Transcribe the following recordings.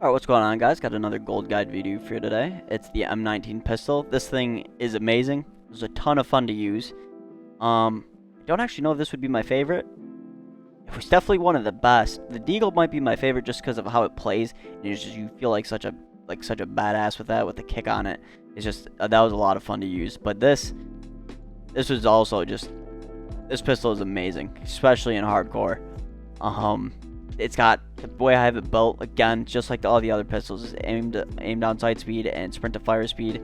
Alright, what's going on, guys? Got another gold guide video for you today. It's the M19 pistol. This thing is amazing. It's a ton of fun to use. I don't actually know if this would be my favorite. It was definitely one of the best. The Deagle might be my favorite just because of how it plays. And it's just, you feel like such a badass with that, with the kick on it. It's just that was a lot of fun to use. But this was also just, this pistol is amazing, especially in hardcore. It's got, the way I have it built, again, just like all the other pistols, is aim down sight speed and sprint to fire speed.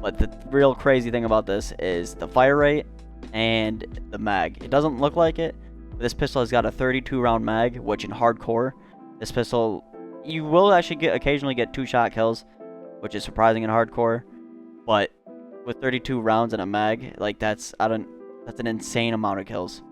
But the real crazy thing about this is the fire rate and the mag. It doesn't look like it, but this pistol has got a 32 round mag, which in hardcore, this pistol, you will actually occasionally get 2-shot kills, which is surprising in hardcore. But with 32 rounds in a mag, like that's an insane amount of kills.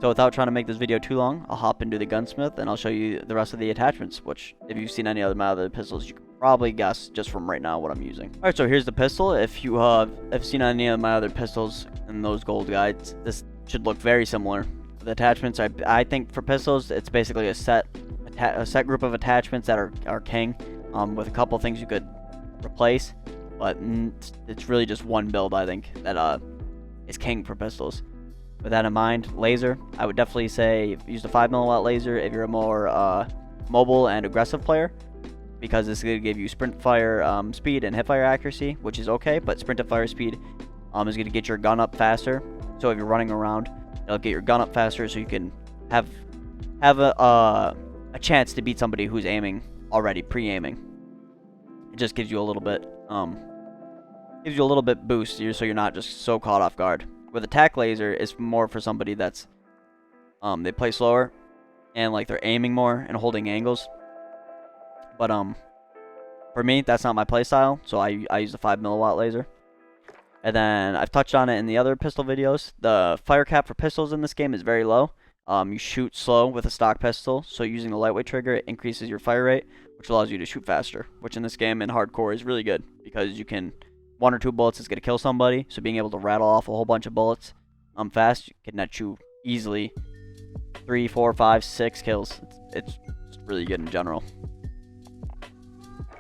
So without trying to make this video too long, I'll hop into the gunsmith and I'll show you the rest of the attachments, which if you've seen any of my other pistols, you can probably guess just from right now what I'm using. Alright, so here's the pistol. If you have seen any of my other pistols in those gold guides, this should look very similar. The attachments, I think for pistols, it's basically a set group of attachments that are king, with a couple things you could replace, but it's really just one build, I think, that is king for pistols. With that in mind, laser, I would definitely say use the 5mm laser if you're a more mobile and aggressive player, because this is going to give you sprint fire speed and hip fire accuracy, which is okay, but sprint to fire speed is going to get your gun up faster. So if you're running around, it'll get your gun up faster, so you can have a chance to beat somebody who's aiming already, pre-aiming. It just gives you a little bit boost, so you're not just so caught off guard. With attack laser, it's more for somebody that's they play slower and like they're aiming more and holding angles. But for me, that's not my play style, so I use the 5mm laser. And then I've touched on it in the other pistol videos. The fire cap for pistols in this game is very low. You shoot slow with a stock pistol, so using the lightweight trigger, it increases your fire rate, which allows you to shoot faster, which in this game in hardcore is really good because you can, 1 or 2 bullets is going to kill somebody, so being able to rattle off a whole bunch of bullets fast can net you easily 3, 4, 5, 6 kills. It's just really good in general.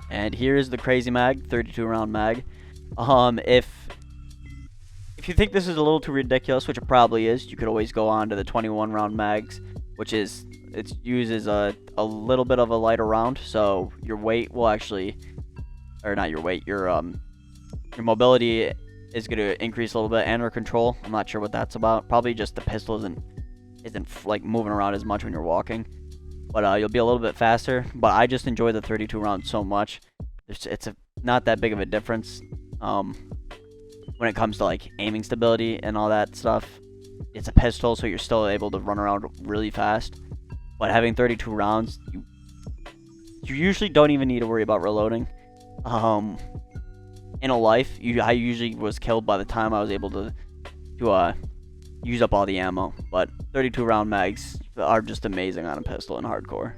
And here's the crazy mag, 32 round mag. If you think this is a little too ridiculous, which it probably is, you could always go on to the 21 round mags, which is, it uses a little bit of a lighter round, so your weight will actually, or not your weight, your mobility is going to increase a little bit, and your control. I'm not sure what that's about. Probably just the pistol isn't like moving around as much when you're walking. But you'll be a little bit faster. But I just enjoy the 32 rounds so much. It's not that big of a difference when it comes to like aiming stability and all that stuff. It's a pistol, so you're still able to run around really fast. But having 32 rounds, you usually don't even need to worry about reloading. In a life, I usually was killed by the time I was able to use up all the ammo. But 32 round mags are just amazing on a pistol in hardcore.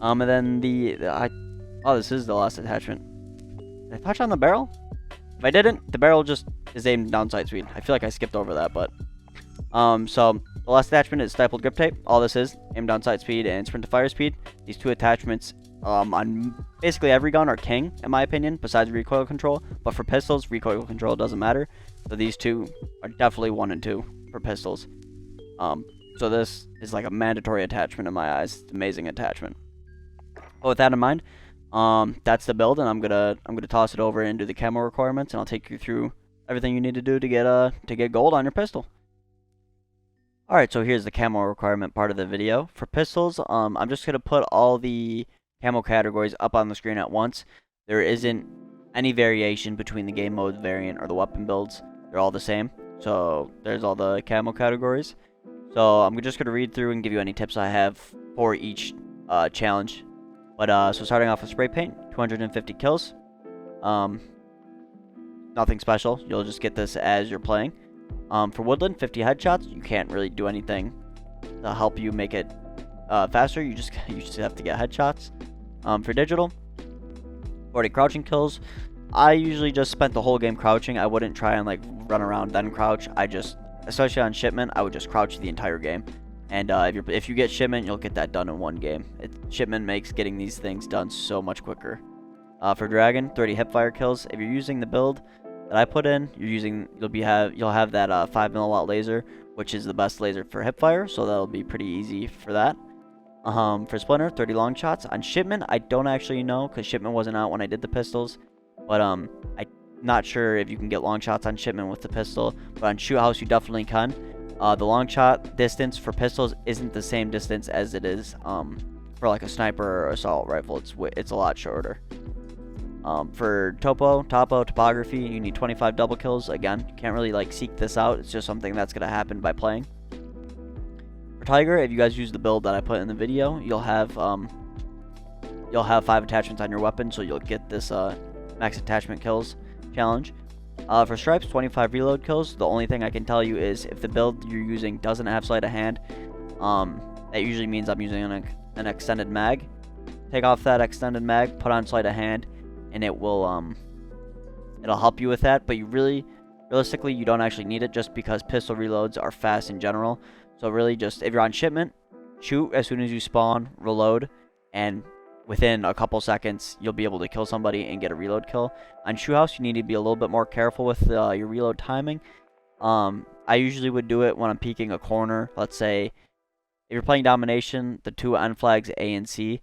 And then this is the last attachment. Did I touch on the barrel? If I didn't, the barrel just is aimed down sight speed. I feel like I skipped over that, but so the last attachment is stapled grip tape. All this is aim down sight speed and sprint to fire speed. These 2 attachments on basically every gun are king, in my opinion, besides recoil control. But for pistols, recoil control doesn't matter. So these 2 are definitely 1 and 2 for pistols. So this is like a mandatory attachment in my eyes. It's an amazing attachment. But with that in mind, that's the build, and I'm gonna toss it over into the camo requirements, and I'll take you through everything you need to do to get gold on your pistol. Alright, so here's the camo requirement part of the video. For pistols, I'm just gonna put all the camo categories up on the screen at once. There isn't any variation between the game mode variant or the weapon builds. They're all the same. So there's all the camo categories. So I'm just going to read through and give you any tips I have for each challenge. But so starting off with spray paint, 250 kills. Nothing special. You'll just get this as you're playing. For woodland, 50 headshots. You can't really do anything to help you make it faster. You just have to get headshots. For digital, 40 crouching kills. I usually just spent the whole game crouching. I wouldn't try and like run around then crouch. Especially on shipment, I would just crouch the entire game. And if you get shipment, you'll get that done in one game. Shipment makes getting these things done so much quicker. For Dragon, 30 hipfire kills. If you're using the build that I put in, you'll have that 5 milliwatt laser, which is the best laser for hipfire, so that'll be pretty easy for that. For Splinter, 30 long shots. On Shipment, I don't actually know, because Shipment wasn't out when I did the pistols. But I'm not sure if you can get long shots on Shipment with the pistol. But on Shoot House, you definitely can. The long shot distance for pistols isn't the same distance as it is for like a sniper or assault rifle. It's a lot shorter. For Topo, Topography, you need 25 double kills. Again, you can't really like seek this out. It's just something that's going to happen by playing. For Tiger, if you guys use the build that I put in the video, you'll have 5 attachments on your weapon, so you'll get this max attachment kills challenge. For Stripes, 25 reload kills. The only thing I can tell you is if the build you're using doesn't have sleight of hand, that usually means I'm using an extended mag. Take off that extended mag, put on sleight of hand, and it'll help you with that. But realistically, you don't actually need it, just because pistol reloads are fast in general. So really, just if you're on Shipment, shoot as soon as you spawn, reload, and within a couple seconds, you'll be able to kill somebody and get a reload kill. On Shoot House, you need to be a little bit more careful with your reload timing. I usually would do it when I'm peeking a corner. Let's say, if you're playing Domination, the 2 end flags, A and C,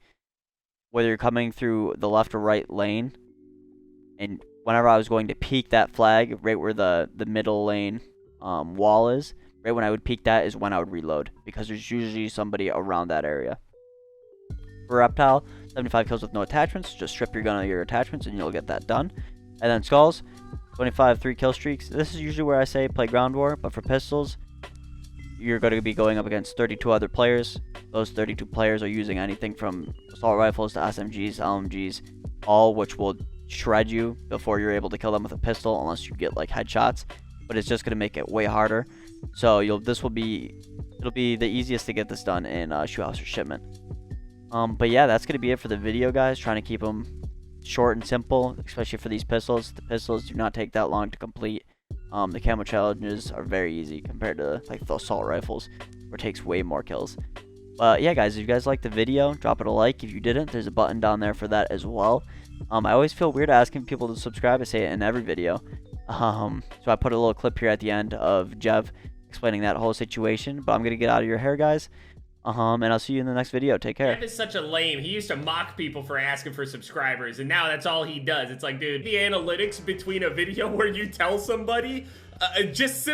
whether you're coming through the left or right lane, and whenever I was going to peek that flag, right where the middle lane wall is, right when I would peek that is when I would reload, because there's usually somebody around that area. For Reptile, 75 kills with no attachments. Just strip your gun of your attachments and you'll get that done. And then Skulls, 25 3-kill streaks. This is usually where I say play Ground War, but for pistols, you're going to be going up against 32 other players. Those 32 players are using anything from assault rifles to SMGs, LMGs, all which will shred you before you're able to kill them with a pistol, unless you get like headshots. But it's just going to make it way harder. So it'll be the easiest to get this done in Shoot House or Shipment. But yeah, that's going to be it for the video, guys. Trying to keep them short and simple, especially for these pistols. The pistols do not take that long to complete. The camo challenges are very easy compared to like the assault rifles, where it takes way more kills. But yeah, guys, if you guys liked the video, drop it a like. If you didn't, there's a button down there for that as well. I always feel weird asking people to subscribe. I say it in every video. So I put a little clip here at the end of Jev explaining that whole situation. But I'm going to get out of your hair, guys. And I'll see you in the next video. Take care. Jeff is such a lame. He used to mock people for asking for subscribers, and now that's all he does. It's like, dude, the analytics between a video where you tell somebody just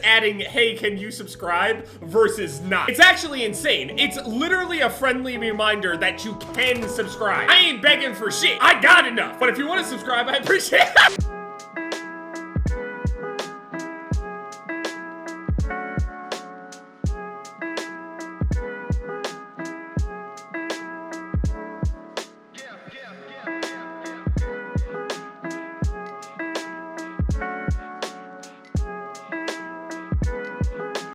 adding, hey, can you subscribe, versus not. It's actually insane. It's literally a friendly reminder that you can subscribe. I ain't begging for shit. I got enough. But if you want to subscribe, I appreciate it.